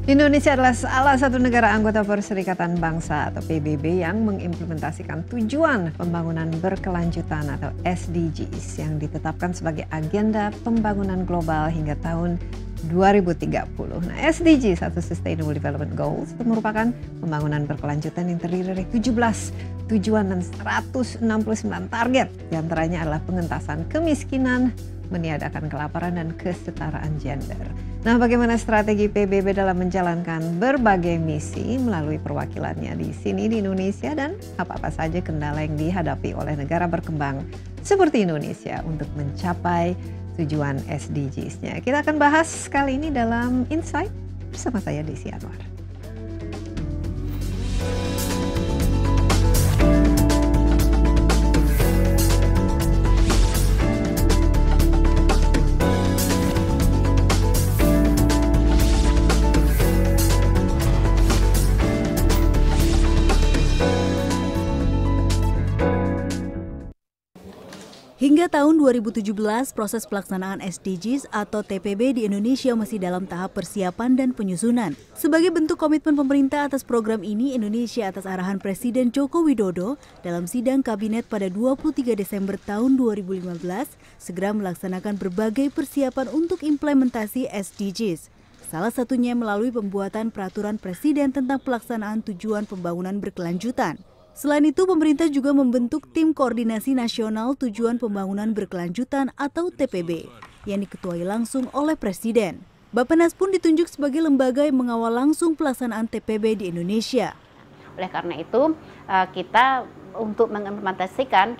Indonesia adalah salah satu negara anggota Perserikatan Bangsa atau PBB yang mengimplementasikan tujuan pembangunan berkelanjutan atau SDGs yang ditetapkan sebagai agenda pembangunan global hingga tahun 2030. Nah, SDGs atau Sustainable Development Goals itu merupakan pembangunan berkelanjutan yang terdiri dari 17 tujuan dan 169 target. Di antaranya adalah pengentasan kemiskinan, meniadakan kelaparan dan kesetaraan gender. Nah, bagaimana strategi PBB dalam menjalankan berbagai misi melalui perwakilannya di sini di Indonesia dan apa-apa saja kendala yang dihadapi oleh negara berkembang seperti Indonesia untuk mencapai tujuan SDGs-nya. Kita akan bahas kali ini dalam Insight bersama saya Desi Anwar. Hingga tahun 2017, proses pelaksanaan SDGs atau TPB di Indonesia masih dalam tahap persiapan dan penyusunan. Sebagai bentuk komitmen pemerintah atas program ini, Indonesia atas arahan Presiden Joko Widodo dalam sidang kabinet pada 23 Desember tahun 2015 segera melaksanakan berbagai persiapan untuk implementasi SDGs. Salah satunya melalui pembuatan peraturan Presiden tentang pelaksanaan tujuan pembangunan berkelanjutan. Selain itu, pemerintah juga membentuk Tim Koordinasi Nasional Tujuan Pembangunan Berkelanjutan atau TPB yang diketuai langsung oleh Presiden. Bappenas pun ditunjuk sebagai lembaga yang mengawal langsung pelaksanaan TPB di Indonesia. Oleh karena itu, kita untuk mengimplementasikan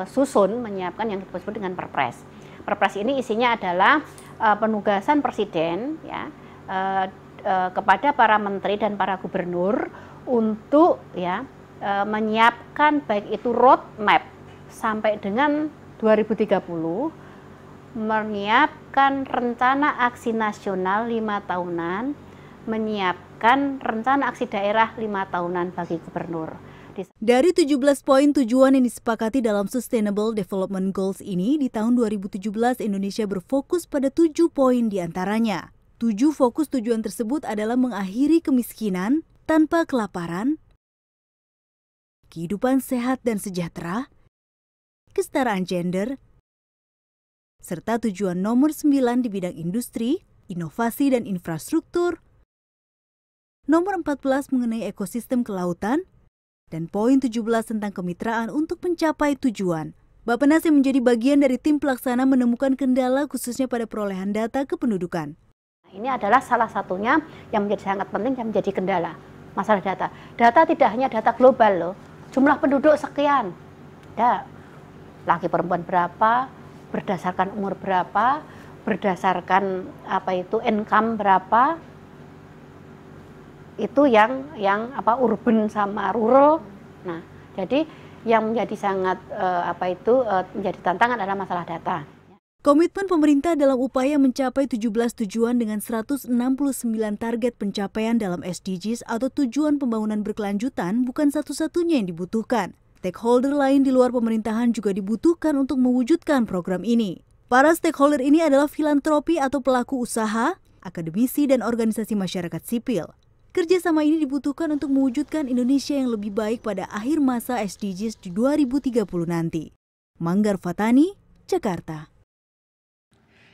susun menyiapkan yang disebut dengan Perpres. Perpres ini isinya adalah penugasan Presiden kepada para menteri dan para gubernur untuk menyiapkan baik itu roadmap sampai dengan 2030, menyiapkan rencana aksi nasional 5 tahunan, menyiapkan rencana aksi daerah 5 tahunan bagi gubernur. Dari 17 poin tujuan yang disepakati dalam Sustainable Development Goals ini, di tahun 2017 Indonesia berfokus pada 7 poin diantaranya. 7 fokus tujuan tersebut adalah mengakhiri kemiskinan tanpa kelaparan, kehidupan sehat dan sejahtera, kesetaraan gender, serta tujuan nomor 9 di bidang industri, inovasi dan infrastruktur, nomor 14 mengenai ekosistem kelautan, dan poin 17 tentang kemitraan untuk mencapai tujuan. Bappenas yang menjadi bagian dari tim pelaksana menemukan kendala khususnya pada perolehan data kependudukan. Ini adalah salah satunya yang menjadi sangat penting dan menjadi kendala. Masalah data. Data tidak hanya data global loh. Jumlah penduduk sekian. Ya, laki perempuan berapa, berdasarkan umur berapa, berdasarkan income berapa. Itu yang urban sama rural. Nah, jadi yang menjadi sangat menjadi tantangan adalah masalah data. Komitmen pemerintah dalam upaya mencapai 17 tujuan dengan 169 target pencapaian dalam SDGs atau tujuan pembangunan berkelanjutan bukan satu-satunya yang dibutuhkan. Stakeholder lain di luar pemerintahan juga dibutuhkan untuk mewujudkan program ini. Para stakeholder ini adalah filantropi atau pelaku usaha, akademisi, dan organisasi masyarakat sipil. Kerjasama ini dibutuhkan untuk mewujudkan Indonesia yang lebih baik pada akhir masa SDGs di 2030 nanti. Manggar Fatani, Jakarta.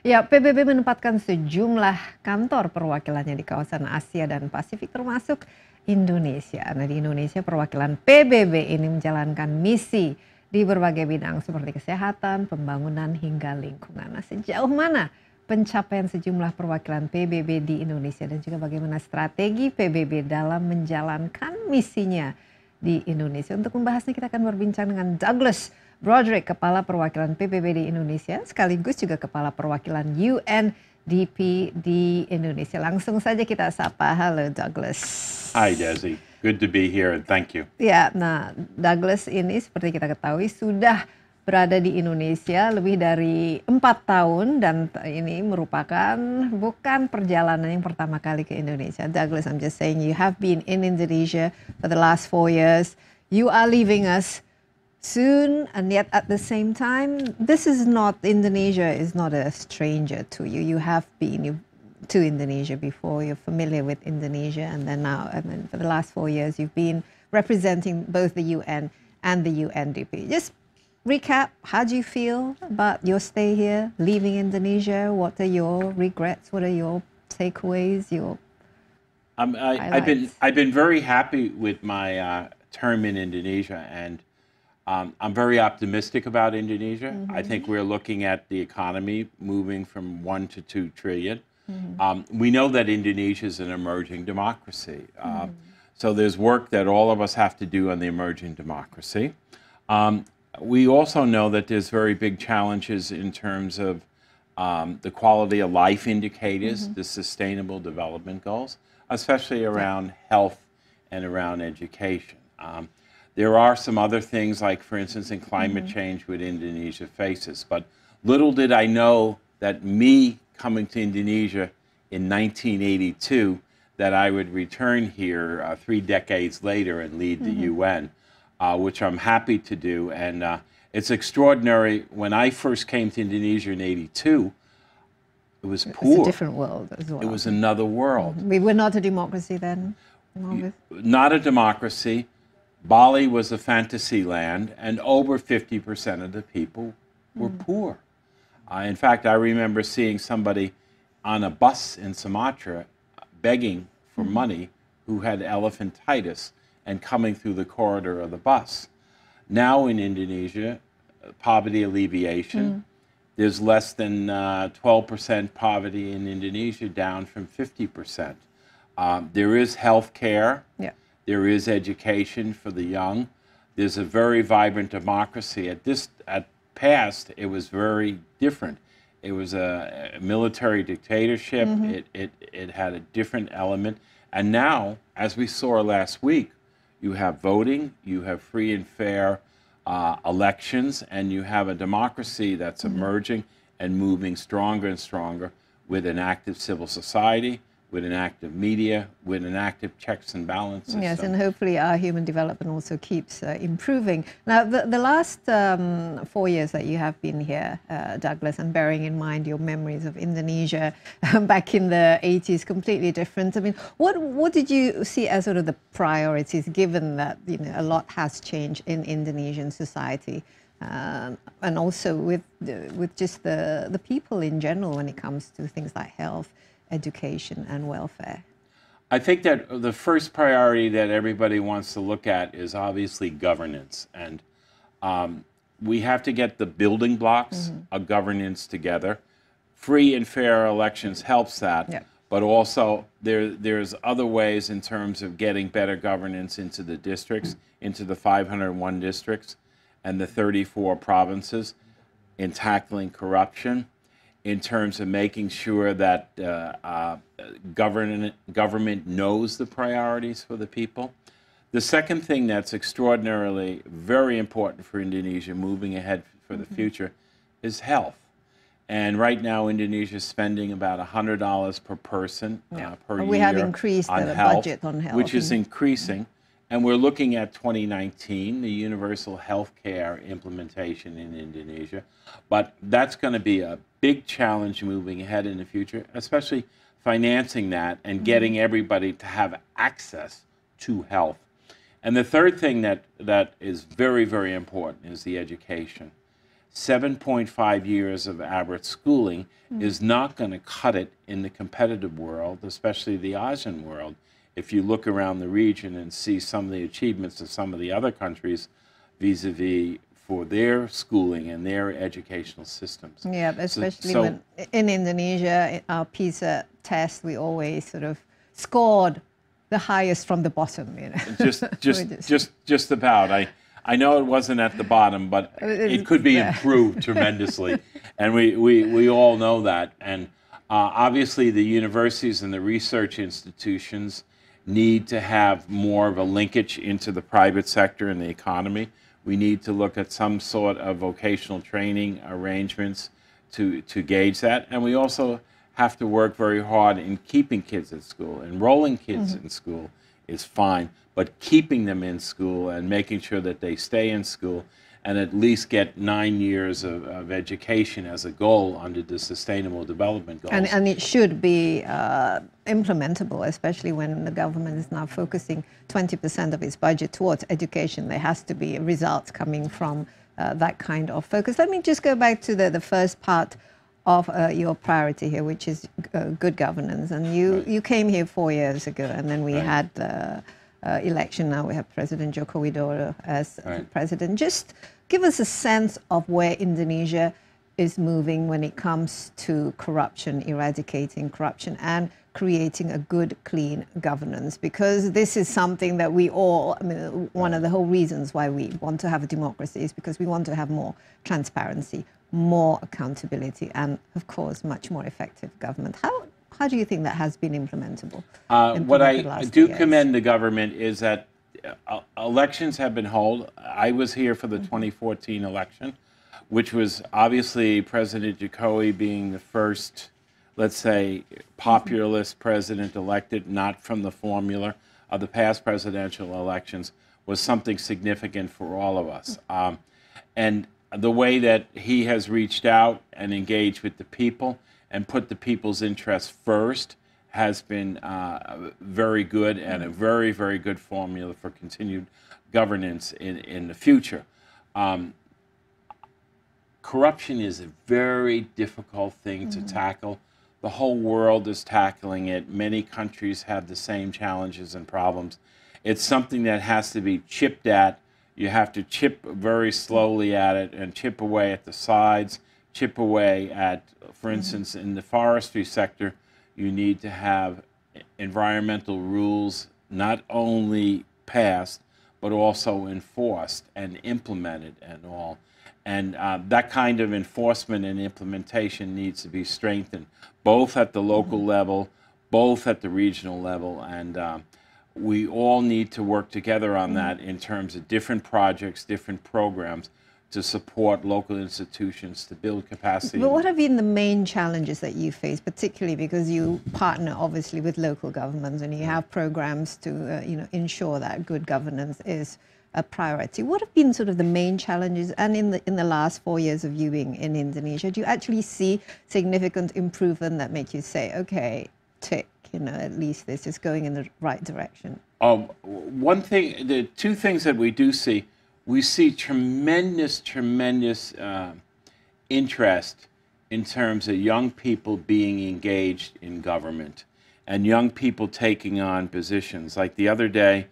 Ya, PBB menempatkan sejumlah kantor perwakilannya di kawasan Asia dan Pasifik termasuk Indonesia. Nah, di Indonesia perwakilan PBB ini menjalankan misi di berbagai bidang seperti kesehatan, pembangunan hingga lingkungan. Nah, sejauh mana pencapaian sejumlah perwakilan PBB di Indonesia dan juga bagaimana strategi PBB dalam menjalankan misinya di Indonesia? Untuk membahasnya kita akan berbincang dengan Douglas Broderick, Kepala Perwakilan PBB di Indonesia, sekaligus juga Kepala Perwakilan UNDP di Indonesia. Langsung saja kita sapa. Halo Douglas. Hi Desi, good to be here and thank you. Ya, nah Douglas ini seperti kita ketahui sudah berada di Indonesia lebih dari 4 tahun dan ini merupakan bukan perjalanan yang pertama kali ke Indonesia. Douglas, I'm just saying you have been in Indonesia for the last 4 years. You are leaving us soon, and yet at the same time, Indonesia is not a stranger to you. You have been to Indonesia before. You're familiar with Indonesia, and then now, and then for the last 4 years, you've been representing both the UN and the UNDP. Just recap, how do you feel about your stay here, leaving Indonesia? What are your regrets? What are your takeaways? I've been very happy with my term in Indonesia, and I'm very optimistic about Indonesia. I think we're looking at the economy moving from 1 to 2 trillion. We know that Indonesia is an emerging democracy. So there's work that all of us have to do on the emerging democracy. We also know that there's very big challenges in terms of the quality of life indicators, the sustainable development goals, especially around health and around education. There are some other things, like, for instance, in climate change, what Indonesia faces. But little did I know that me coming to Indonesia in 1982, that I would return here 3 decades later and lead the UN, which I'm happy to do. And it's extraordinary. When I first came to Indonesia in '82, it was poor. It's a different world as well. It was another world. We were not a democracy then. Not a democracy. Bali was a fantasy land, and over 50% of the people were poor. In fact, I remember seeing somebody on a bus in Sumatra begging for money who had elephantitis and coming through the corridor of the bus. Now in Indonesia, poverty alleviation, there's less than 12% poverty in Indonesia, down from 50%. There is health care. Yeah. There is education for the young. There's a very vibrant democracy. At past, it was very different. It was a military dictatorship. It had a different element. And now, as we saw last week, you have voting, you have free and fair elections, and you have a democracy that's emerging and moving stronger and stronger, with an active civil society, with an active media, with an active checks and balances. Yes, and hopefully our human development also keeps improving. Now, the last 4 years that you have been here, Douglas, and bearing in mind your memories of Indonesia back in the 80s, completely different. I mean, what did you see as sort of the priorities, given that, you know, a lot has changed in Indonesian society, and also with just the people in general when it comes to things like health, education and welfare? I think that the first priority that everybody wants to look at is obviously governance. And we have to get the building blocks of governance together. Free and fair elections helps that. Yeah. But also there's other ways in terms of getting better governance into the districts, into the 501 districts and the 34 provinces, in tackling corruption, in terms of making sure that government knows the priorities for the people. The second thing that's extraordinarily very important for Indonesia moving ahead for the future is health. And right now, Indonesia is spending about $100 per person per year. We have increased the budget on health, which is increasing. And we're looking at 2019, the universal health care implementation in Indonesia. But that's going to be a big challenge moving ahead in the future, especially financing that and getting everybody to have access to health. And the third thing that is very, very important is the education. 7.5 years of average schooling is not going to cut it in the competitive world, especially the ASEAN world. If you look around the region and see some of the achievements of some of the other countries vis-a-vis for their schooling and their educational systems. Yeah, especially when in Indonesia, in our PISA test, we always sort of scored the highest from the bottom. You know, just about. I know it wasn't at the bottom, but it could be improved tremendously, and we all know that. And obviously, the universities and the research institutions need to have more of a linkage into the private sector and the economy. We need to look at some sort of vocational training arrangements to gauge that. And we also have to work very hard in keeping kids at school. Enrolling kids in school is fine, but keeping them in school and making sure that they stay in school and at least get 9 years of education as a goal under the Sustainable Development Goals. And it should be implementable, especially when the government is now focusing 20% of its budget towards education. There has to be results coming from that kind of focus. Let me just go back to the first part of your priority here, which is good governance. And you came here 4 years ago, and then we had the election. Now we have President Joko Widodo as president. Just give us a sense of where Indonesia is moving when it comes to corruption, eradicating corruption, and creating a good, clean governance. Because this is something that we all, I mean, one of the whole reasons why we want to have a democracy is because we want to have more transparency, more accountability, and of course, much more effective government. How do you think that has been implementable? What I do commend the government is that elections have been held. I was here for the 2014 election, which was obviously President Jokowi being the first, let's say, populist president elected, not from the formula of the past presidential elections, was something significant for all of us. And the way that he has reached out and engaged with the people and put the people's interests first has been very good, and a very, very good formula for continued governance in the future. Corruption is a very difficult thing to tackle. The whole world is tackling it. Many countries have the same challenges and problems. It's something that has to be chipped at. You have to chip very slowly at it and chip away at the sides, chip away at, for instance, in the forestry sector, you need to have environmental rules not only passed, but also enforced and implemented and all. And that kind of enforcement and implementation needs to be strengthened, both at the local level, both at the regional level, and we all need to work together on that in terms of different projects, different programs to support local institutions to build capacity. But what have been the main challenges that you face, particularly because you partner obviously with local governments and you have programs to ensure that good governance is a priority? What have been sort of the main challenges? And in the last 4 years of you being in Indonesia, do you actually see significant improvement that make you say, okay, tick, at least this is going in the right direction? One thing, the two things that we do see, we see tremendous interest in terms of young people being engaged in government and young people taking on positions. Like the other day,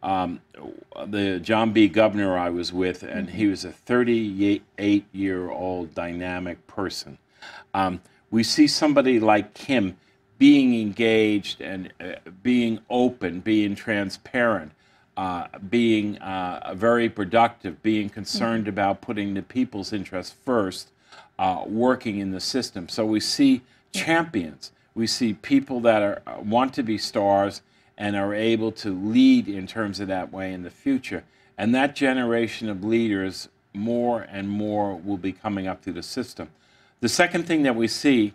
the Jambi governor I was with, and he was a 38-year-old dynamic person. We see somebody like Kim being engaged and being open, being transparent, being very productive, being concerned about putting the people's interests first, working in the system. So we see champions. We see people that want to be stars and are able to lead in terms of that way in the future. And that generation of leaders, more and more, will be coming up through the system. The second thing that we see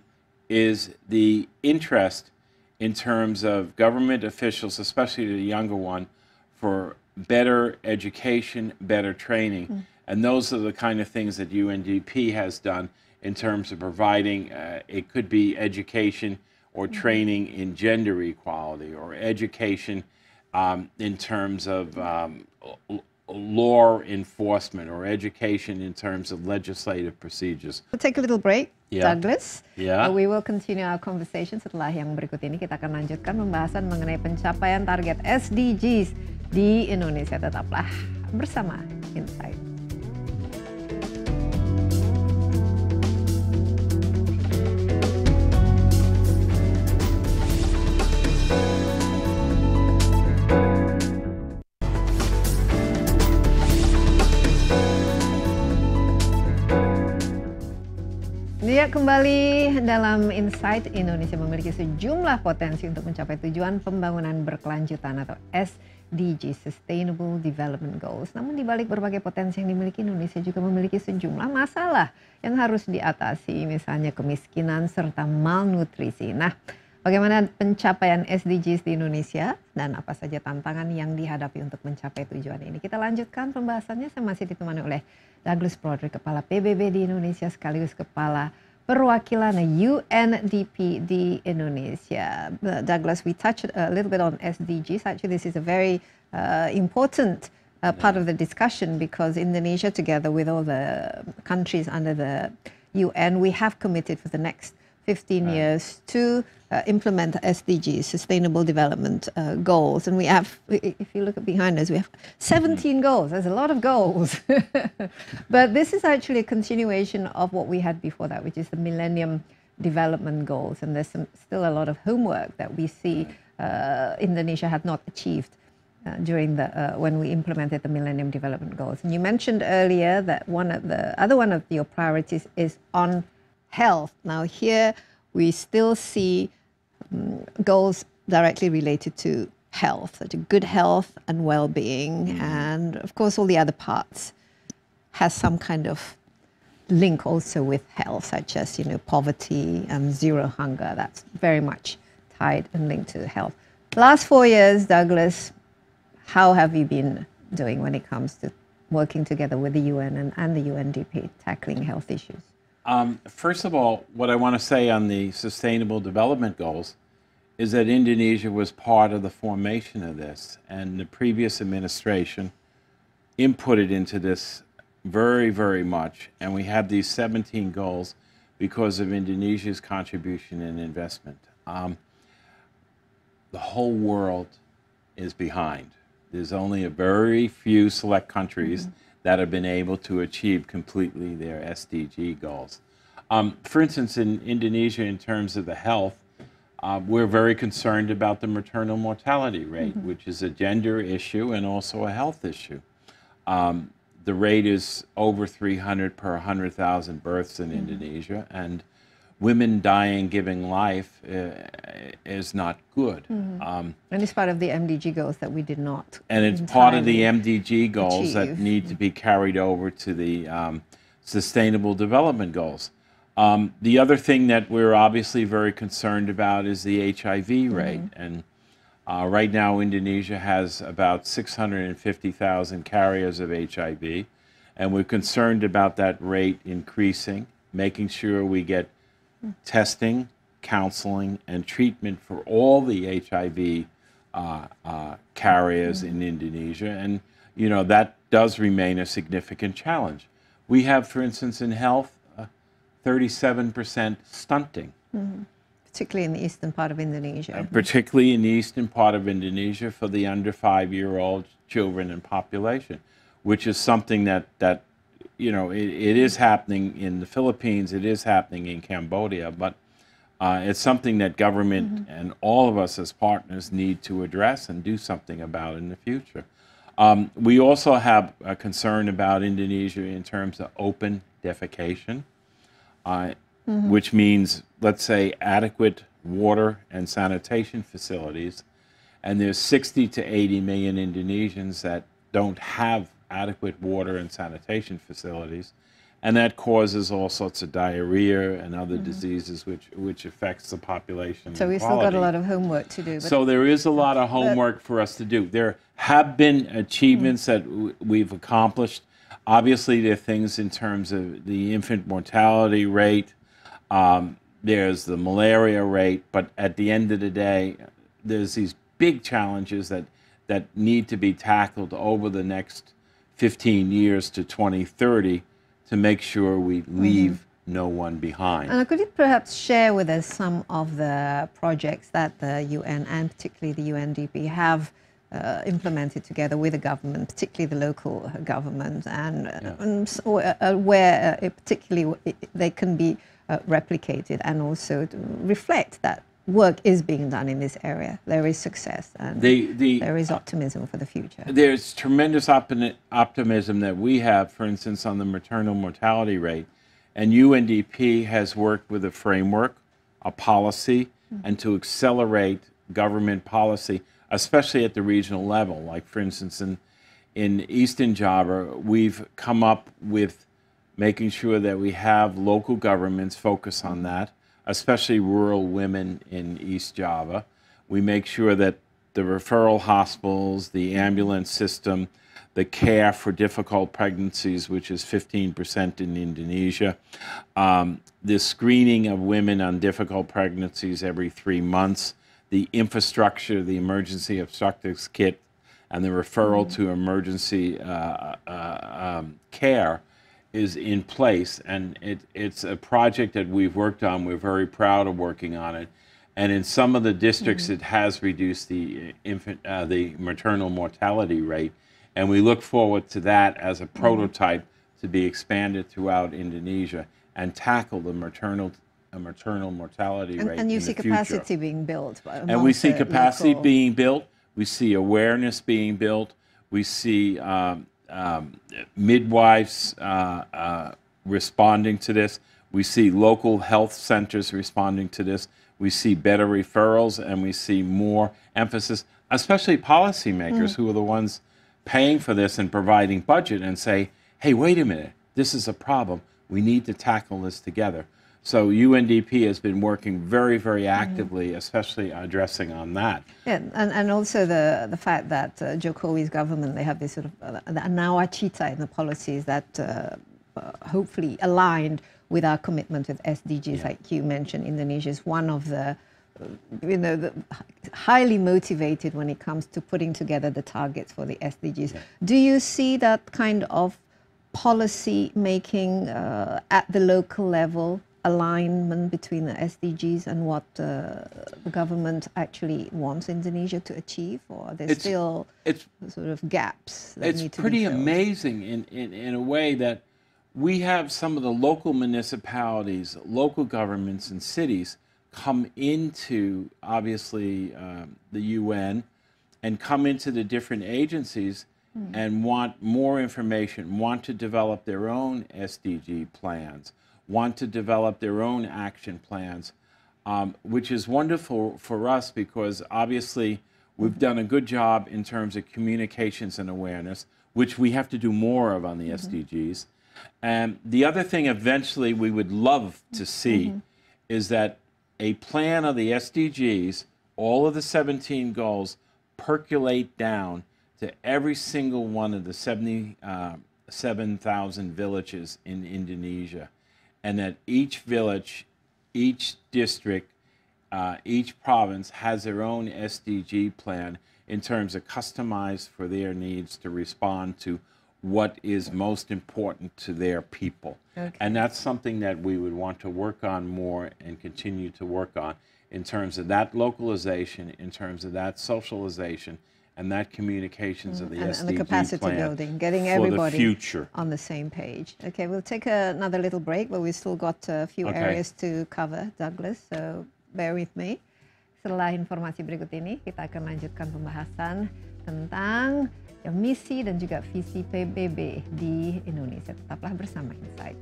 is the interest in terms of government officials, especially the younger one, for better education, better training. And those are the kind of things that UNDP has done in terms of providing, it could be education or training in gender equality, or education in terms of law enforcement, or education in terms of legislative procedures. We'll take a little break, Douglas. Yeah. We will continue our conversation. Setelah yang berikut ini kita akan lanjutkan pembahasan mengenai pencapaian target SDGs di Indonesia. Tetaplah bersama Insight. Ya, kembali dalam Insight. Indonesia memiliki sejumlah potensi untuk mencapai tujuan pembangunan berkelanjutan atau SDG, Sustainable Development Goals. Namun di balik berbagai potensi yang dimiliki, Indonesia juga memiliki sejumlah masalah yang harus diatasi, misalnya kemiskinan serta malnutrisi. Nah, bagaimana pencapaian SDGs di Indonesia dan apa saja tantangan yang dihadapi untuk mencapai tujuan ini? Kita lanjutkan pembahasannya. Saya masih ditemani oleh Douglas Broderick, Kepala PBB di Indonesia sekaligus Kepala Perwakilan UNDP di Indonesia. Douglas, we touched a little bit on SDGs. Actually, this is a very important part of the discussion because Indonesia, together with all the countries under the UN, we have committed for the next 15 years to implement SDGs, Sustainable Development Goals. And we have, if you look at behind us, we have 17 goals. There's a lot of goals. But this is actually a continuation of what we had before that, which is the Millennium Development Goals. And there's still a lot of homework that we see Indonesia had not achieved during when we implemented the Millennium Development Goals. And you mentioned earlier that other one of your priorities is on health. Now here we still see goals directly related to health, to good health and well-being, and of course all the other parts has some kind of link also with health, such as poverty and zero hunger. That's very much tied and linked to health. Last 4 years, Douglas, how have you been doing when it comes to working together with the UN and the UNDP tackling health issues? First of all, what I want to say on the Sustainable Development Goals is that Indonesia was part of the formation of this, and the previous administration inputted into this very, very much, and we have these 17 goals because of Indonesia's contribution and investment. The whole world is behind. There's only a very few select countries that have been able to achieve completely their SDG goals. For instance, in Indonesia, in terms of the health, we're very concerned about the maternal mortality rate, which is a gender issue and also a health issue. The rate is over 300 per 100,000 births in Indonesia, and women dying giving life is not good. And it's part of the MDG goals that we did not. And it's part of the MDG goals that need to be carried over to the Sustainable Development Goals. The other thing that we're obviously very concerned about is the HIV rate. And right now, Indonesia has about 650,000 carriers of HIV. And we're concerned about that rate increasing, making sure we get testing, counseling, and treatment for all the HIV carriers in Indonesia. And, that does remain a significant challenge. We have, for instance, in health, 37% stunting. Particularly in the eastern part of Indonesia. Particularly in the eastern part of Indonesia for the under 5-year-old children and population, which is something that it is happening in the Philippines, it is happening in Cambodia, but it's something that government and all of us as partners need to address and do something about in the future. We also have a concern about Indonesia in terms of open defecation, which means, let's say, adequate water and sanitation facilities. And there's 60 to 80 million Indonesians that don't have adequate water and sanitation facilities. And that causes all sorts of diarrhea and other diseases which affects the population. So we've still got a lot of homework to do. So there is a lot of homework for us to do. There have been achievements that we've accomplished. Obviously, there are things in terms of the infant mortality rate. There's the malaria rate. But at the end of the day, there's these big challenges that need to be tackled over the next 15 years to 2030 to make sure we leave no one behind. And could you perhaps share with us some of the projects that the UN and particularly the UNDP have implemented together with the government, particularly the local government, and where particularly they can be replicated and also to reflect that work is being done in this area. There is success and there is optimism for the future. There's tremendous optimism that we have, for instance, on the maternal mortality rate. And UNDP has worked with a framework, a policy, and to accelerate government policy, especially at the regional level. Like, for instance, in Eastern Java, we've come up with making sure that we have local governments focus on that, especially rural women in East Java. We make sure that the referral hospitals, the ambulance system, the care for difficult pregnancies, which is 15% in Indonesia, the screening of women on difficult pregnancies every 3 months, the infrastructure, the emergency obstetrics kit, and the referral to emergency care is in place. And it's a project that we've worked on. We're very proud of working on it. And in some of the districts, it has reduced the maternal mortality rate. And we look forward to that as a prototype to be expanded throughout Indonesia and tackle the maternal mortality rate. And you in see the future. capacity being built. And we see capacity local... being built. We see awareness being built. We see midwives responding to this. We see local health centers responding to this. We see better referrals, and we see more emphasis, especially policymakers who are the ones paying for this and providing budget, and say, hey, wait a minute, this is a problem. We need to tackle this together. So UNDP has been working very, very actively, especially addressing on that. Yeah, and also the fact that Jokowi's government, they have this sort of nawacita in the policies that hopefully aligned with our commitment with SDGs, like you mentioned. Indonesia is one of the, the highly motivated when it comes to putting together the targets for the SDGs. Yeah. Do you see that kind of policy making at the local level, alignment between the SDGs and what the government actually wants Indonesia to achieve, or are there still sort of gaps that need to be filled? It's pretty amazing in a way that we have some of the local municipalities, local governments and cities come into, obviously, the UN and come into the different agencies and want more information, want to develop their own SDG plans, want to develop their own action plans, which is wonderful for us because obviously we've done a good job in terms of communications and awareness, which we have to do more of on the SDGs. And the other thing eventually we would love to see is that a plan of the SDGs, all of the 17 goals, percolate down to every single one of the 77,000 villages in Indonesia. And that each village, each district, each province has their own SDG plan in terms of customized for their needs to respond to what is most important to their people. Okay. And that's something that we would want to work on more and continue to work on in terms of that localization, in terms of that socialization, and that communications of the SDG and the capacity plan building, getting everybody the future. On the same page. Okay, we'll take another little break, but we've still got a few areas to cover, Douglas, so bear with me. Setelah informasi berikut ini, kita akan lanjutkan pembahasan tentang misi dan juga visi PBB di Indonesia. Tetaplah bersama Insight.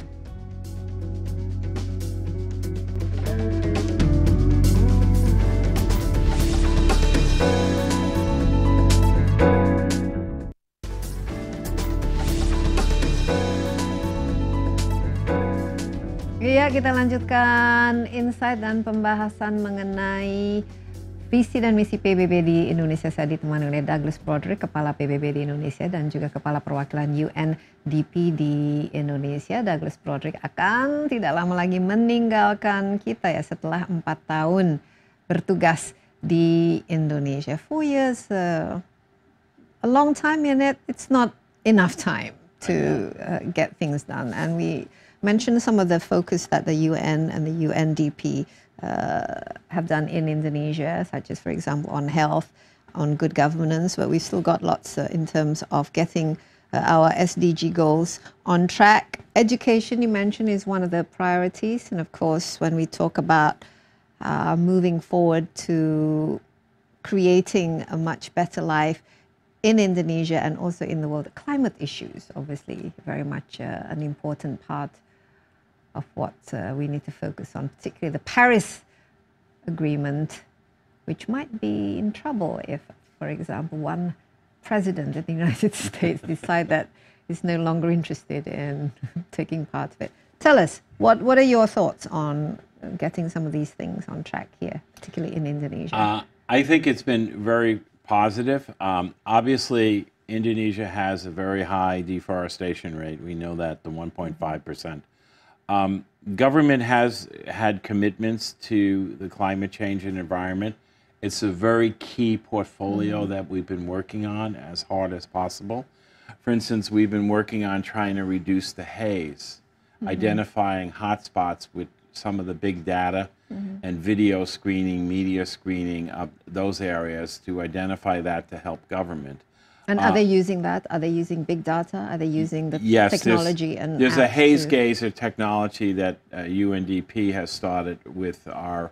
Iya, kita lanjutkan Insight dan pembahasan mengenai visi dan misi PBB di Indonesia. Saya ditemani oleh Douglas Broderick, Kepala PBB di Indonesia dan juga Kepala Perwakilan UNDP di Indonesia. Douglas Broderick akan tidak lama lagi meninggalkan kita ya setelah 4 tahun bertugas di Indonesia. 4 years, a long time in it. It's not enough time to get things done. And we mentioned some of the focus that the UN and the UNDP have done in Indonesia, such as, for example, on health, on good governance, but we've still got lots in terms of getting our SDG goals on track. Education, you mentioned, is one of the priorities. And of course, when we talk about moving forward to creating a much better life in Indonesia and also in the world, climate issues, obviously, very much an important part of what we need to focus on, particularly the Paris Agreement, which might be in trouble if, for example, one president of the United States decide that is no longer interested in taking part of it. Tell us, what are your thoughts on getting some of these things on track here, particularly in Indonesia? I think it's been very positive. Obviously, Indonesia has a very high deforestation rate. We know that, the 1.5%. Government has had commitments to the climate change and environment. It's a very key portfolio that we've been working on as hard as possible. For instance, we've been working on trying to reduce the haze, identifying hotspots with some of the big data and video screening, media screening of those areas to identify that to help government. And are they using that? Are they using big data? Are they using the Yes, technology? there's a haze gazer technology that UNDP has started with our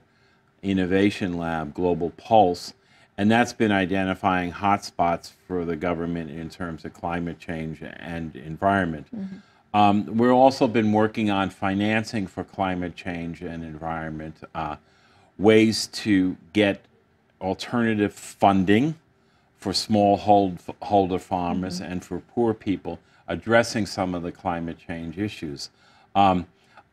innovation lab, Global Pulse, and that's been identifying hotspots for the government in terms of climate change and environment. We've also been working on financing for climate change and environment, ways to get alternative funding for smallholder farmers and for poor people, addressing some of the climate change issues.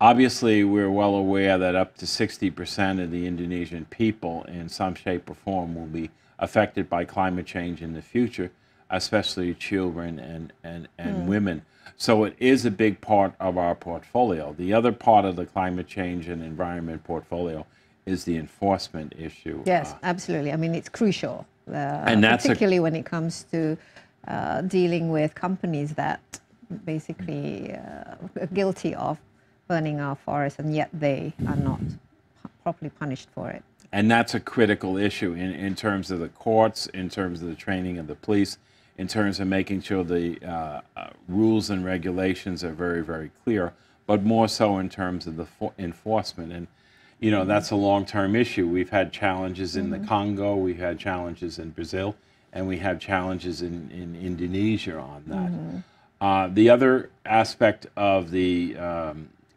Obviously, we're well aware that up to 60% of the Indonesian people in some shape or form will be affected by climate change in the future, especially children and women. So it is a big part of our portfolio. The other part of the climate change and environment portfolio is the enforcement issue. Yes, absolutely. I mean, it's crucial, and that's particularly when it comes to dealing with companies that basically are guilty of burning our forests, and yet they are not properly punished for it. And that's a critical issue in terms of the courts, in terms of the training of the police, in terms of making sure the rules and regulations are very, very clear, but more so in terms of the enforcement. And, you know, that's a long-term issue. We've had challenges in the Congo, we've had challenges in Brazil, and we have challenges in Indonesia on that. The other aspect of the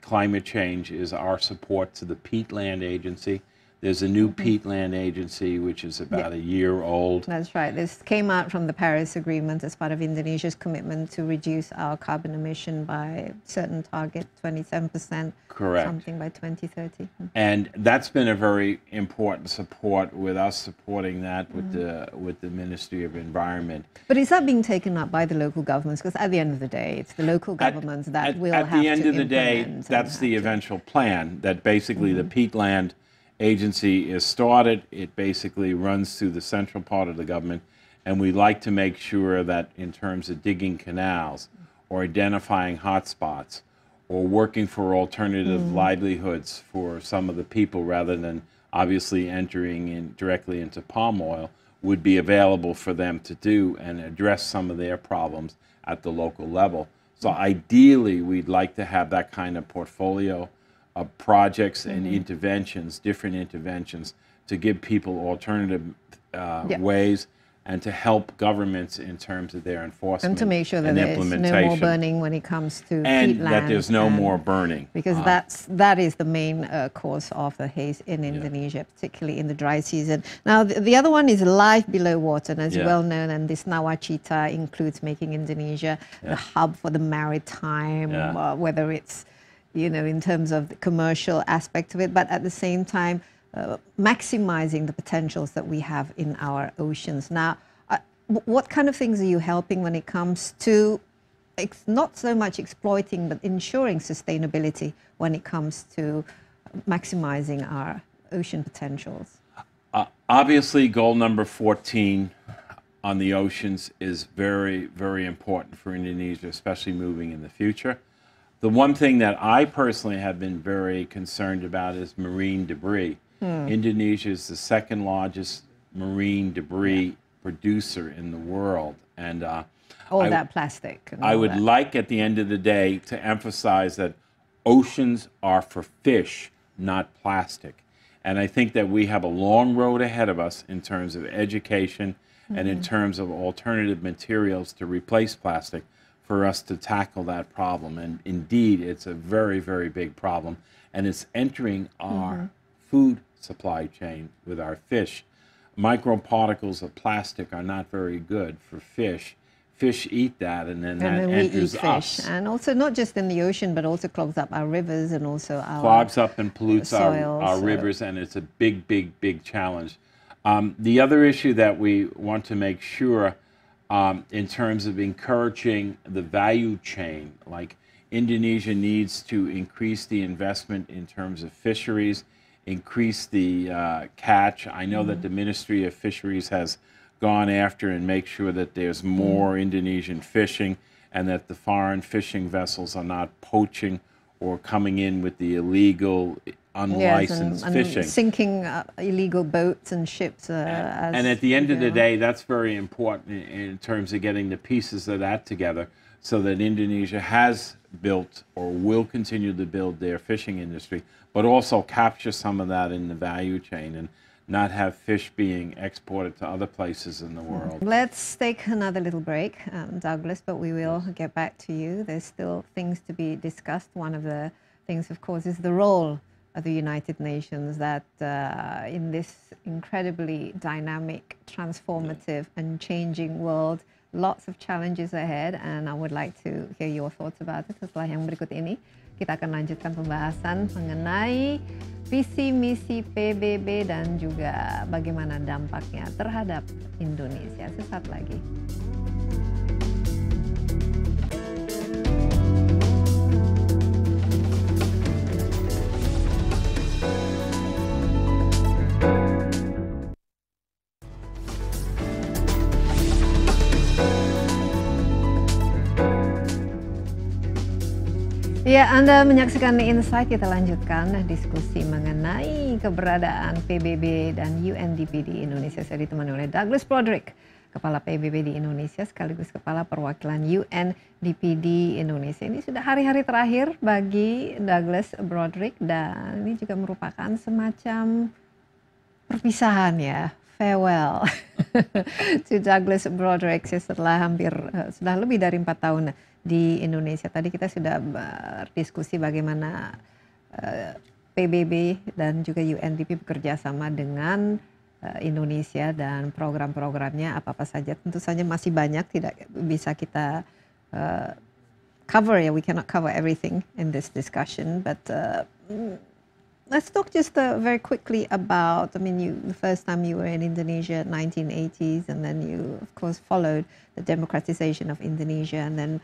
climate change is our support to the Peatland Agency. There's a new Peatland Agency, which is about a year old. That's right. This came out from the Paris Agreement as part of Indonesia's commitment to reduce our carbon emission by a certain target, 27%. Correct. Something by 2030. And that's been a very important support, with us supporting that with the Ministry of Environment. But is that being taken up by the local governments? Because at the end of the day, it's the local governments that will have to At the end of the day, implement that's the eventual plan, that basically the Mm-hmm. Peatland Agency is started. It basically runs through the central part of the government, and we like to make sure that in terms of digging canals or identifying hotspots or working for alternative livelihoods for some of the people, rather than obviously entering in directly into palm oil, would be available for them to do and address some of their problems at the local level. So ideally, we'd like to have that kind of portfolio of projects and interventions, different interventions, to give people alternative ways and to help governments in terms of their enforcement and to make sure that and there's no more burning when it comes to and peatlands, that there's no more burning. because that is the main cause of the haze in Indonesia, particularly in the dry season. Now, the other one is life below water, and as you well know, and this Nawacita includes making Indonesia the hub for the maritime, whether it's, you know, in terms of the commercial aspect of it, but at the same time, maximizing the potentials that we have in our oceans. Now, what kind of things are you helping when it comes to not so much exploiting, but ensuring sustainability when it comes to maximizing our ocean potentials? Obviously, goal number 14 on the oceans is very, very important for Indonesia, especially moving in the future. The one thing that I personally have been very concerned about is marine debris. Indonesia is the second largest marine debris producer in the world. And all that plastic. I would like at the end of the day to emphasize that oceans are for fish, not plastic. And I think that we have a long road ahead of us in terms of education and in terms of alternative materials to replace plastic, for us to tackle that problem. And indeed, it's a very, very big problem. And it's entering our food supply chain with our fish. Microparticles of plastic are not very good for fish. Fish eat that, and then that enters us. And also not just in the ocean, but also clogs up our rivers and also our clogs up and pollutes soils, our rivers, and it's a big, big, big challenge. The other issue that we want to make sure in terms of encouraging the value chain. Like Indonesia needs to increase the investment in terms of fisheries, increase the catch. I know that the Ministry of Fisheries has gone after and make sure that there's more Indonesian fishing and that the foreign fishing vessels are not poaching or coming in with the illegal, unlicensed and fishing. Sinking illegal boats and ships. And at the end of the day, that's very important in terms of getting the pieces of that together so that Indonesia has built or will continue to build their fishing industry, but also capture some of that in the value chain and not have fish being exported to other places in the world. Let's take another little break, Douglas, but we will get back to you. There's still things to be discussed. One of the things, of course, is the role of the United Nations that in this incredibly dynamic, transformative and changing world, lots of challenges ahead, and I would like to hear your thoughts about it. Setelah yang berikut ini, kita akan lanjutkan pembahasan mengenai visi misi PBB dan juga bagaimana dampaknya terhadap Indonesia. Sesaat lagi. Ya, Anda menyaksikan Insight. Kita lanjutkan diskusi mengenai keberadaan PBB dan UNDP di Indonesia. Saya ditemani oleh Douglas Broderick, Kepala PBB di Indonesia sekaligus Kepala Perwakilan UNDP di Indonesia. Ini sudah hari-hari terakhir bagi Douglas Broderick dan ini juga merupakan semacam perpisahan ya. Farewell to Douglas Broderick setelah sudah lebih dari 4 tahun di Indonesia. Tadi kita sudah berdiskusi bagaimana PBB dan juga UNDP bekerja sama dengan Indonesia dan program-programnya apa-apa saja. Tentu saja masih banyak, tidak bisa kita cover ya. We cannot cover everything in this discussion, but let's talk just very quickly about, the first time you were in Indonesia, 1980s, and then you, of course, followed the democratization of Indonesia, and then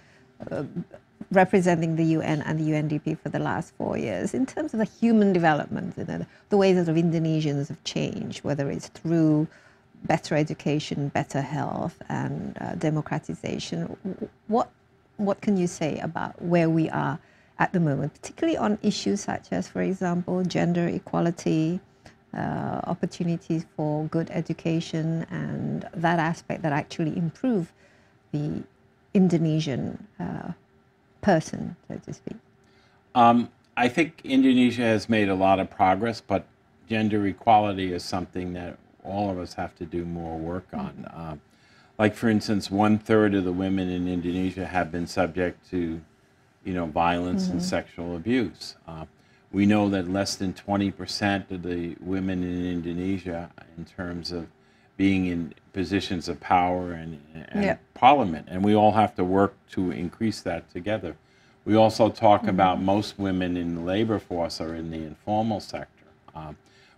representing the UN and the UNDP for the last 4 years. In terms of the human development, the ways that Indonesians have changed, whether it's through better education, better health, and democratization, what can you say about where we are at the moment, particularly on issues such as, for example, gender equality, opportunities for good education, and that aspect that actually improve the Indonesian person, so to speak? I think Indonesia has made a lot of progress, but gender equality is something that all of us have to do more work on. Like, for instance, 1/3 of the women in Indonesia have been subject to violence and sexual abuse. We know that less than 20% of the women in Indonesia, in terms of being in positions of power and parliament, and we all have to work to increase that together. We also talk about most women in the labor force are in the informal sector.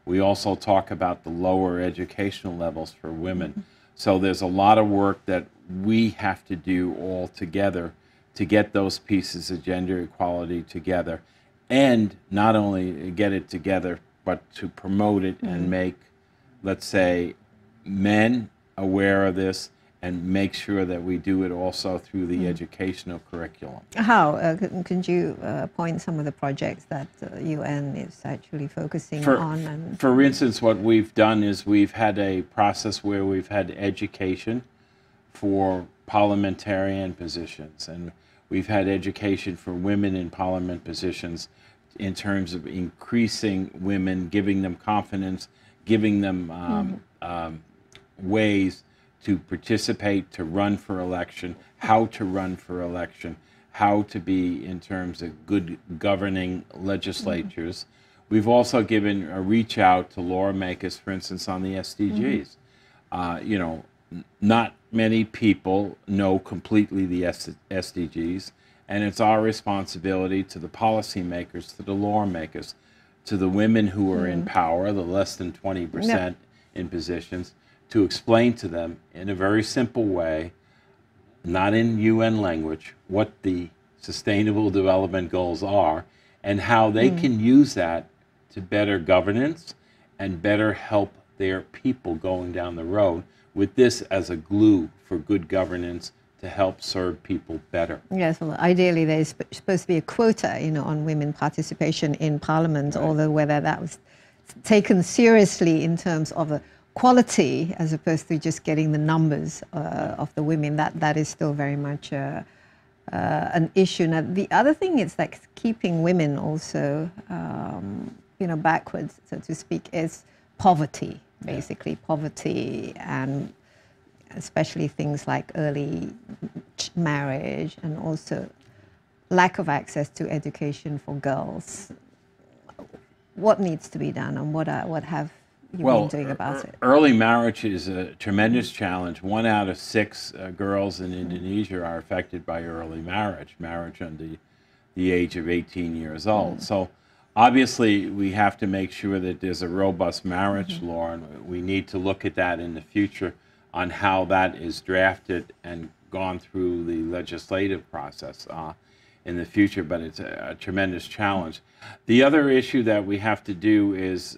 We also talk about the lower educational levels for women. So there's a lot of work that we have to do all together to get those pieces of gender equality together, and not only get it together, but to promote it and make, let's say, men aware of this and make sure that we do it also through the educational curriculum. How? Could you point some of the projects that UN is actually focusing on? For instance, what we've done is we've had a process where we've had education for parliamentarian positions, and we've had education for women in parliament positions in terms of increasing women, giving them confidence, giving them ways to participate, to run for election, how to run for election, how to be in terms of good governing legislatures. We've also given a reach out to lawmakers, for instance, on the SDGs. Not many people know completely the SDGs, and it's our responsibility to the policymakers, to the lawmakers, to the women who are in power, the less than 20% in positions, to explain to them in a very simple way not in UN language, what the Sustainable Development Goals are and how they can use that to better governance and better help their people going down the road, with this as a glue for good governance to help serve people better. Yes, well, ideally there's supposed to be a quota, on women participation in Parliament, although whether that was taken seriously in terms of a quality as opposed to just getting the numbers of the women, that is still very much an issue. Now, the other thing is like keeping women also, backwards, so to speak, is poverty, basically poverty, and especially things like early marriage and also lack of access to education for girls. What needs to be done, and what have you been doing about it? Early marriage is a tremendous challenge. 1 out of 6 girls in Indonesia are affected by early marriage under the age of 18 years old. So obviously we have to make sure that there's a robust marriage law, and we need to look at that in the future on how that is drafted and gone through the legislative process in the future, but it's a tremendous challenge. The other issue that we have to do is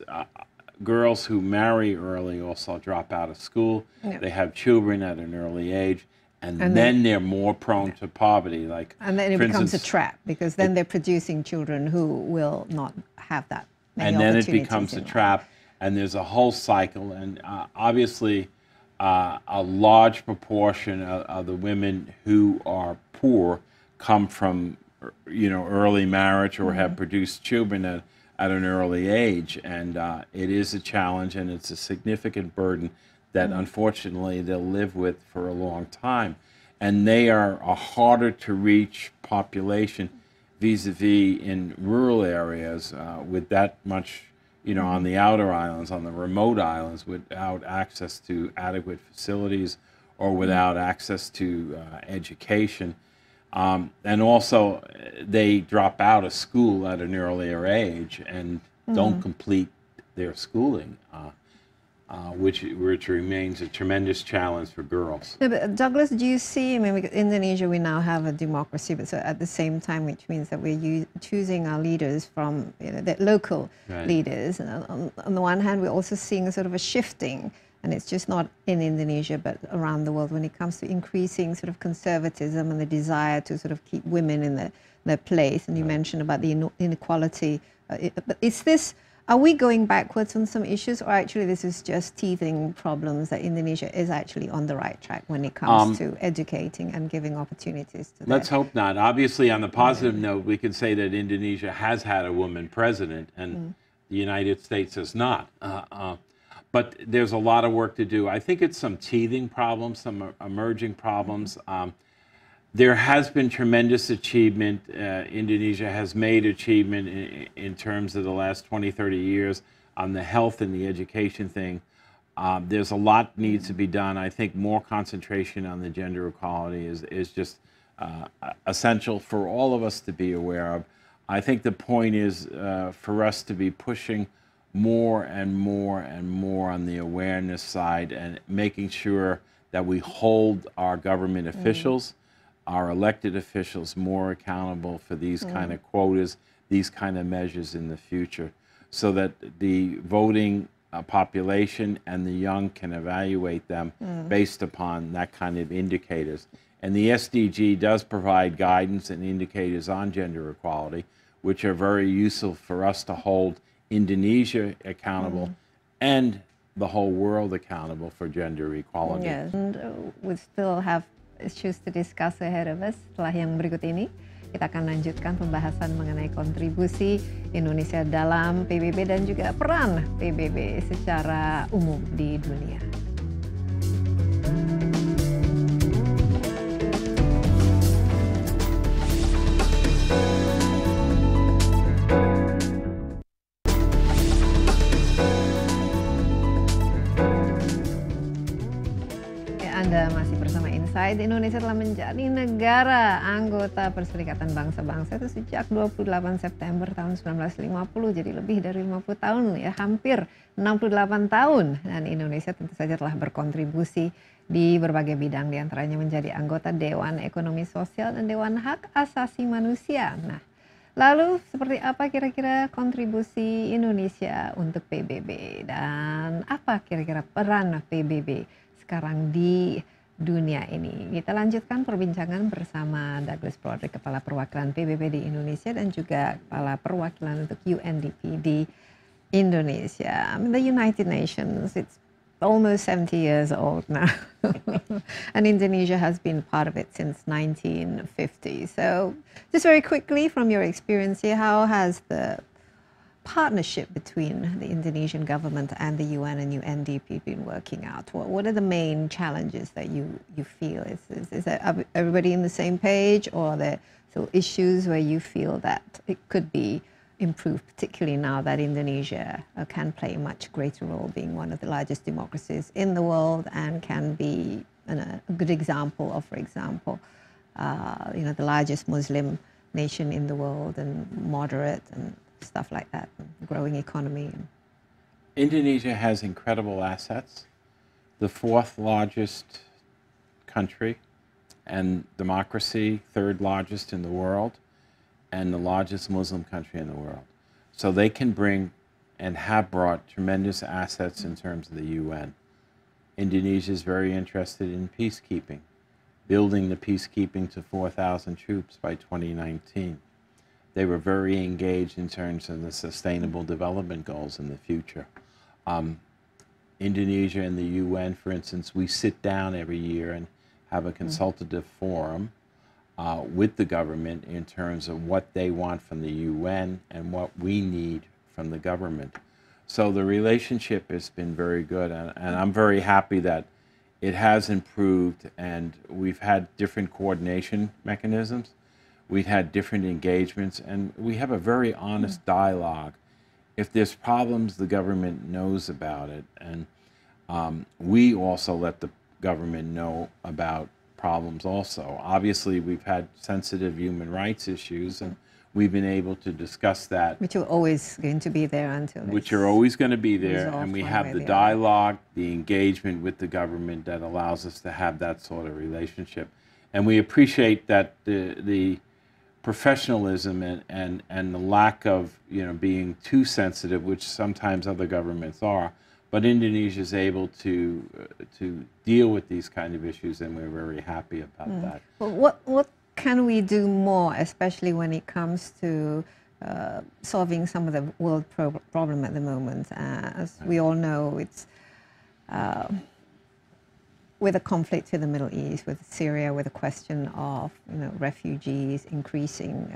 girls who marry early also drop out of school. They have children at an early age, and then they're more prone to poverty. And then it becomes a trap, because then they're producing children who will not have that many opportunities. And then it becomes a trap, and there's a whole cycle, and obviously a large proportion of the women who are poor come from early marriage or have produced children at an early age, and it is a challenge, and it's a significant burden that unfortunately they'll live with for a long time, and they are a harder to reach population vis-a-vis in rural areas with that much on the outer islands, on the remote islands, without access to adequate facilities or without access to education. And also, they drop out of school at an earlier age and don't complete their schooling, which remains a tremendous challenge for girls. No, but Douglas, do you see, Indonesia, we now have a democracy, but so at the same time, which means that we're choosing our leaders from the local leaders. And on the one hand, we're also seeing a sort of a shifting, and it's just not in Indonesia, but around the world, when it comes to increasing sort of conservatism and the desire to sort of keep women in their place. And you mentioned about the inequality. But are we going backwards on some issues, or actually this is just teething problems that Indonesia is actually on the right track when it comes to educating and giving opportunities to Let's hope not. Obviously, on the positive note, we can say that Indonesia has had a woman president, and the United States has not. But there's a lot of work to do. I think it's some teething problems, some emerging problems. There has been tremendous achievement. Indonesia has made achievement in terms of the last 20, 30 years on the health and the education thing. There's a lot needs to be done. I think more concentration on the gender equality is just essential for all of us to be aware of. I think the point is for us to be pushing more and more and more on the awareness side, and making sure that we hold our government officials, our elected officials, more accountable for these kind of quotas, these kind of measures in the future, so that the voting population and the young can evaluate them based upon that kind of indicators. And the SDG does provide guidance and indicators on gender equality, which are very useful for us to hold Indonesia accountable and the whole world accountable for gender equality. Yes, and we still have issues to discuss ahead of us. Setelah yang berikut ini, kita akan lanjutkan pembahasan mengenai kontribusi Indonesia dalam PBB dan juga peran PBB secara umum di dunia. Anda masih bersama Insight insight, Indonesia telah menjadi negara anggota Perserikatan Bangsa-Bangsa itu sejak 28 September tahun 1950, jadi lebih dari 50 tahun ya, hampir 68 tahun. Dan Indonesia tentu saja telah berkontribusi di berbagai bidang, diantaranya menjadi anggota Dewan Ekonomi Sosial dan Dewan Hak Asasi Manusia. Nah, lalu seperti apa kira-kira kontribusi Indonesia untuk PBB dan apa kira-kira peran PBB sekarang di dunia ini? Kita lanjutkan perbincangan bersama Douglas Broderick, Kepala Perwakilan PBB di Indonesia dan juga Kepala Perwakilan untuk UNDP di Indonesia. I mean, the United Nations, it's almost 70 years old now. And Indonesia has been part of it since 1950. So just very quickly, from your experience here, how has the partnership between the Indonesian government and the UN and UNDP been working out? What are the main challenges that you feel? Is that everybody in the same page, or are there still issues where you feel that it could be improved, particularly now that Indonesia can play a much greater role, being one of the largest democracies in the world and can be a good example of, for example, the largest Muslim nation in the world and moderate and stuff like that, growing economy. Indonesia has incredible assets, the fourth largest country and democracy, third largest in the world, and the largest Muslim country in the world. So they can bring and have brought tremendous assets in terms of the UN. Indonesia is very interested in peacekeeping, building the peacekeeping to 4,000 troops by 2019. They were very engaged in terms of the sustainable development goals in the future. Indonesia and the UN, for instance, we sit down every year and have a consultative forum with the government in terms of what they want from the UN and what we need from the government. So the relationship has been very good, and I'm very happy that it has improved, and we've had different coordination mechanisms. We've had different engagements, and we have a very honest dialogue. If there's problems, the government knows about it, and we also let the government know about problems also. Obviously, we've had sensitive human rights issues, and we've been able to discuss that. Which are always going to be there until Which are always going to be there, and we one have way the or the other. dialogue, the engagement with the government that allows us to have that sort of relationship. And we appreciate that the professionalism and the lack of being too sensitive, which sometimes other governments are, but Indonesia is able to deal with these kind of issues, and we're very happy about that. Well, what can we do more, especially when it comes to solving some of the world problem at the moment? As we all know, it's with the conflict in the Middle East, with Syria, with the question of refugees, increasing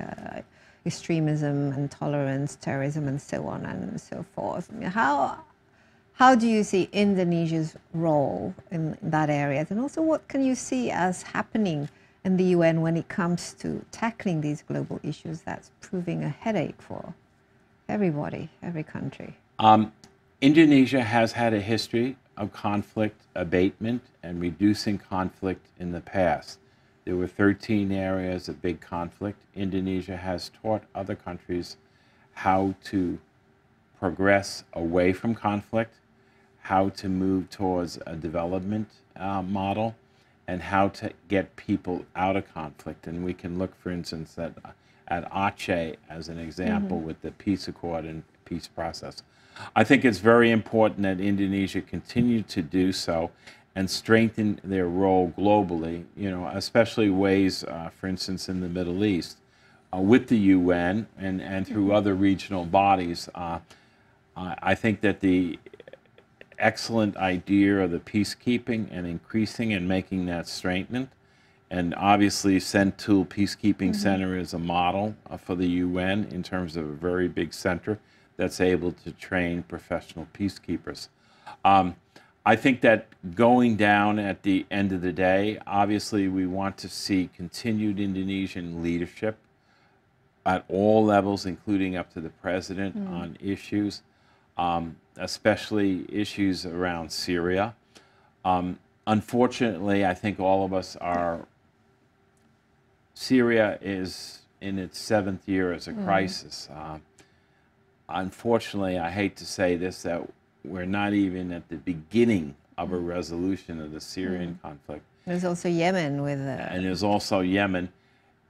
extremism, intolerance, terrorism, and so on and so forth. I mean, how do you see Indonesia's role in that area? And also, what can you see as happening in the UN when it comes to tackling these global issues that's proving a headache for everybody, every country? Indonesia has had a history of conflict abatement and reducing conflict in the past. There were 13 areas of big conflict. Indonesia has taught other countries how to progress away from conflict, how to move towards a development model, and how to get people out of conflict. And we can look, for instance, at Aceh as an example with the peace accord and peace process. I think it's very important that Indonesia continue to do so and strengthen their role globally, especially ways, for instance, in the Middle East, with the UN and through other regional bodies. I think that the excellent idea of the peacekeeping and increasing and making that strengthened, and obviously Sentul Peacekeeping Center is a model for the UN in terms of a very big center that's able to train professional peacekeepers. I think that going down at the end of the day, obviously we want to see continued Indonesian leadership at all levels, including up to the president on issues, especially issues around Syria. unfortunately, I think all of us are. Syria is in its 7th year as a crisis. Unfortunately, I hate to say this, that we're not even at the beginning of a resolution of the Syrian conflict. There's also Yemen with... And there's also Yemen.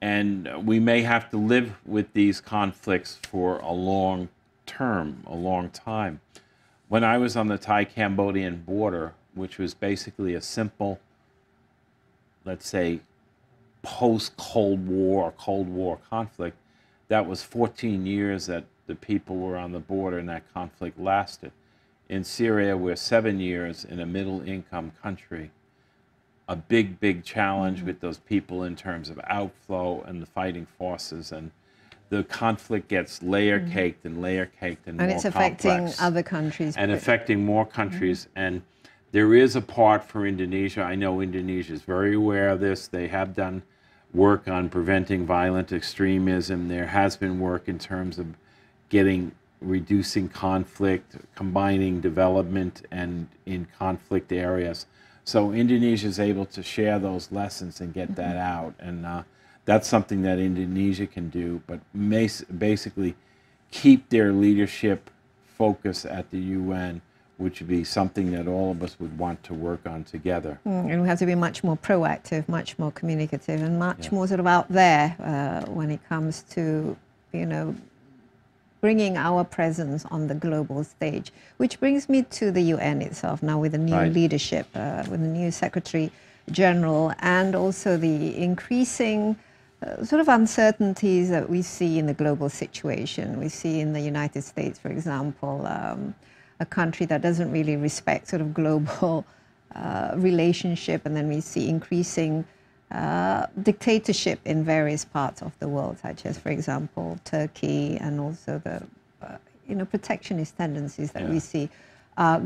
And we may have to live with these conflicts for a long term, a long time. When I was on the Thai-Cambodian border, which was basically a simple, let's say, post-Cold War or Cold War conflict, that was 14 years that the people were on the border and that conflict lasted. In Syria, we're 7 years in a middle-income country. A big, big challenge with those people in terms of outflow and the fighting forces, and the conflict gets layer-caked and layer-caked and more it's affecting complex. other countries. And affecting more countries. And there is a part for Indonesia. I know Indonesia is very aware of this. They have done work on preventing violent extremism. There has been work in terms of reducing conflict, combining development and in conflict areas. So Indonesia is able to share those lessons and get that out. And that's something that Indonesia can do, but basically keep their leadership focus at the UN, which would be something that all of us would want to work on together. And we have to be much more proactive, much more communicative, and much more sort of out there when it comes to, bringing our presence on the global stage. Which brings me to the UN itself now, with the new leadership, with the new Secretary General, and also the increasing sort of uncertainties that we see in the global situation. We see in the United States, for example, a country that doesn't really respect sort of global relationship, and then we see increasing dictatorship in various parts of the world, such as, for example, Turkey, and also the protectionist tendencies that we see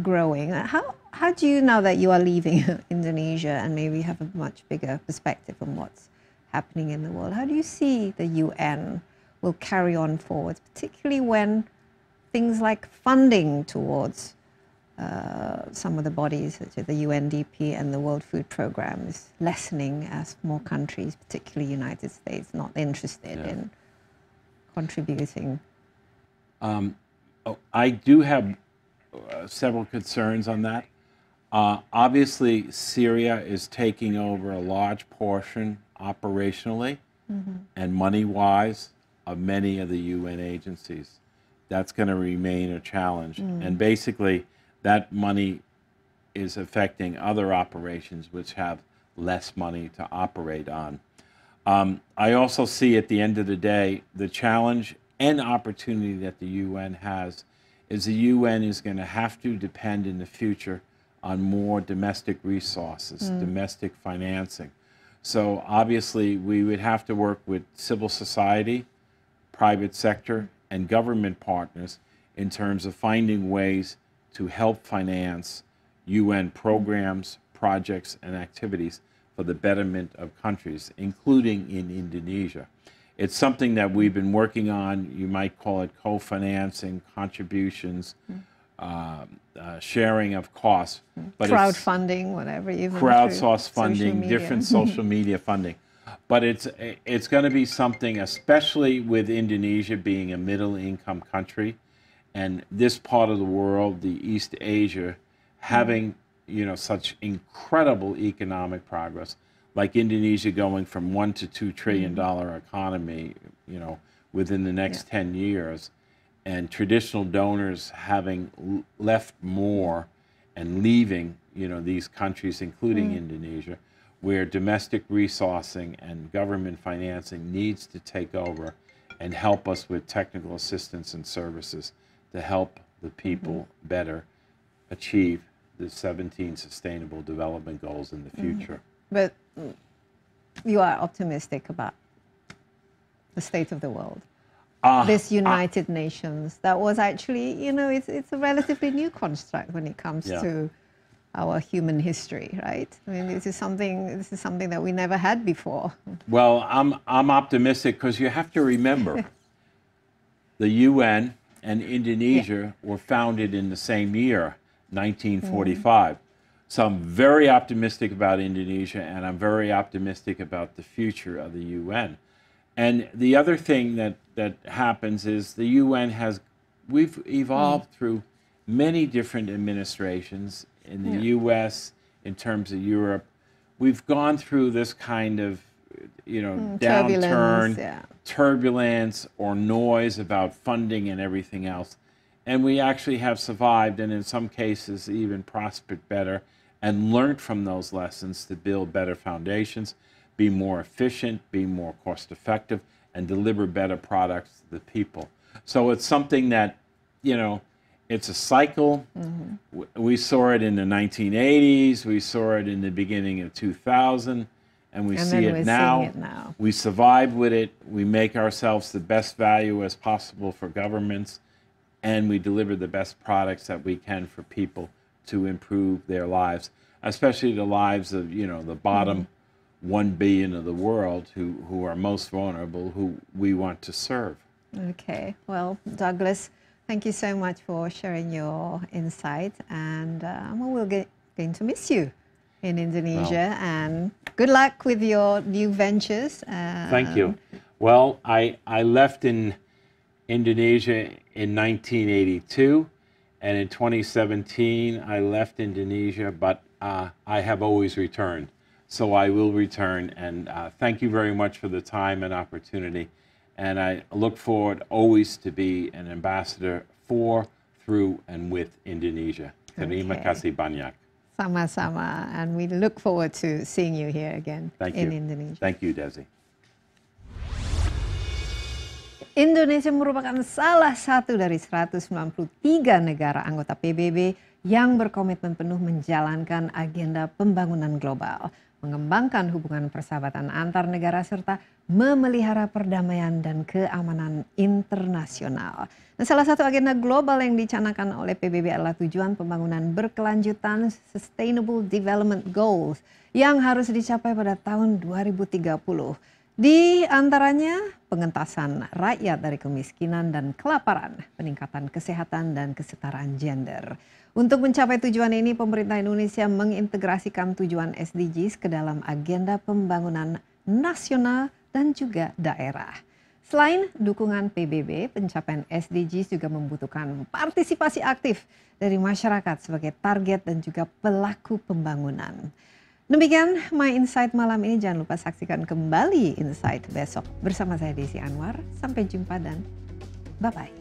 growing. How do you, now that you are leaving Indonesia and maybe have a much bigger perspective on what's happening in the world, how do you see the UN will carry on forward, particularly when things like funding towards some of the bodies, such as the UNDP and the World Food Programme, is lessening as more countries, particularly United States, not interested in contributing? I do have several concerns on that. Obviously, Syria is taking over a large portion operationally and money-wise of many of the UN agencies. That's going to remain a challenge. And basically, that money is affecting other operations which have less money to operate on. I also see at the end of the day, the challenge and opportunity that the UN has is the UN is going to have to depend in the future on more domestic resources, domestic financing. So obviously, we would have to work with civil society, private sector, and government partners in terms of finding ways to help finance UN programs, projects, and activities for the betterment of countries, including in Indonesia. It's something that we've been working on. You might call it co-financing, contributions, sharing of costs. But crowdfunding, whatever. Even crowdsource funding, different social media funding. But it's going to be something, especially with Indonesia being a middle-income country, and this part of the world, the East Asia, having such incredible economic progress, like Indonesia going from $1 to $2 trillion economy, within the next 10 years, and traditional donors having left more and leaving, these countries, including Indonesia, where domestic resourcing and government financing needs to take over and help us with technical assistance and services to help the people better achieve the 17 Sustainable Development Goals in the future. But you are optimistic about the state of the world. This United Nations, that was actually, it's a relatively new construct when it comes to our human history, right? I mean, this is something that we never had before. Well, I'm optimistic because you have to remember the UN and Indonesia were founded in the same year, 1945. So I'm very optimistic about Indonesia, and I'm very optimistic about the future of the UN. And the other thing that happens is the UN we've evolved through many different administrations in the US, in terms of Europe. We've gone through this kind of, downturn, turbulence, or noise about funding and everything else. And we actually have survived, and in some cases even prospered better, and learned from those lessons to build better foundations, be more efficient, be more cost effective, and deliver better products to the people. So it's something that, it's a cycle. We saw it in the 1980s, we saw it in the beginning of 2000, and we see it now. We survive with it, we make ourselves the best value as possible for governments, and we deliver the best products that we can for people to improve their lives, especially the lives of, the bottom 1 billion of the world who are most vulnerable, who we want to serve. Okay, well, Douglas, thank you so much for sharing your insight, and we're going to miss you in Indonesia, and good luck with your new ventures. Thank you. Well, I left in Indonesia in 1982, and in 2017 I left Indonesia, but I have always returned. So I will return, and thank you very much for the time and opportunity. And I look forward always to be an ambassador for, through, and with Indonesia. Terima kasih banyak. Sama-sama, and we look forward to seeing you here again in Indonesia. Thank you, Desi. Indonesia merupakan salah satu dari 193 negara anggota PBB yang berkomitmen penuh menjalankan agenda pembangunan global, mengembangkan hubungan persahabatan antar negara, serta memelihara perdamaian dan keamanan internasional. Nah, salah satu agenda global yang dicanangkan oleh PBB adalah tujuan pembangunan berkelanjutan Sustainable Development Goals yang harus dicapai pada tahun 2030. Di antaranya pengentasan rakyat dari kemiskinan dan kelaparan, peningkatan kesehatan dan kesetaraan gender. Untuk mencapai tujuan ini, pemerintah Indonesia mengintegrasikan tujuan SDGs ke dalam agenda pembangunan nasional dan juga daerah. Selain dukungan PBB, pencapaian SDGs juga membutuhkan partisipasi aktif dari masyarakat sebagai target dan juga pelaku pembangunan. Demikian My Insight malam ini. Jangan lupa saksikan kembali Insight besok bersama saya Desi Anwar. Sampai jumpa dan bye-bye.